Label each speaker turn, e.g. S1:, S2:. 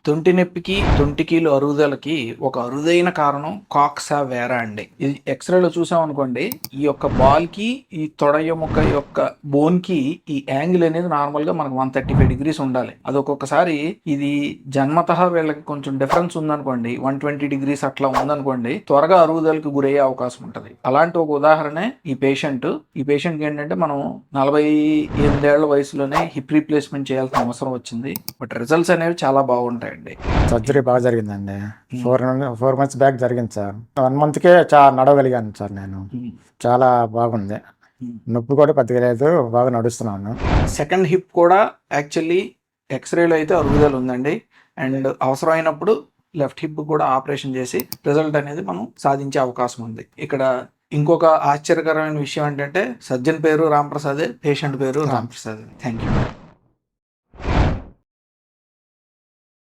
S1: తొంటి నొప్పికి తొంటికీలు అరుగుదలకి ఒక అరుదైన కారణం కాక్సా వేరా అండి. ఇది ఎక్స్రేలో చూసాం అనుకోండి, ఈ యొక్క బాల్ కి ఈ తొడ ఎముక యొక్క బోన్ కి ఈ యాంగిల్ అనేది నార్మల్ గా మనకు 135 డిగ్రీస్ ఉండాలి. అది ఒక్కొక్కసారి ఇది జన్మతః వీళ్ళకి కొంచెం డిఫరెన్స్ ఉందనుకోండి, 120 డిగ్రీస్ అట్లా ఉందనుకోండి, త్వరగా అరుగుదలకు గురయ్యే అవకాశం ఉంటది. అలాంటి ఒక ఉదాహరణే ఈ పేషెంట్ ఏంటంటే మనం 48 ఏళ్ల వయసులోనే హిప్ రీప్లేస్మెంట్ చేయాల్సిన అవసరం వచ్చింది. బట్ రిజల్ట్స్ అనేవి చాలా బాగుంటాయండి.
S2: సర్జరీ బాగా జరిగిందండి. 4 months బ్యాక్ జరిగింది సార్. 1 monthకే నడవగలిగాను సార్. నేను చాలా బాగుంది. నొప్పి కూడా పెద్దగా లేదు, బాగా నడుస్తున్నాను.
S1: సెకండ్ హిప్ కూడా యాక్చువల్లీ ఎక్స్రేలో అయితే అరుగుదల ఉందండి. అండ్ అవసరమైనప్పుడు లెఫ్ట్ హిప్ కూడా ఆపరేషన్ చేసి రిజల్ట్ అనేది మనం సాధించే అవకాశం ఉంది. ఇక్కడ ఇంకొక ఆశ్చర్యకరమైన విషయం ఏంటంటే సర్జన్ పేరు రాంప్రసాదే, పేషెంట్ పేరు రాంప్రసాదే. Thank you.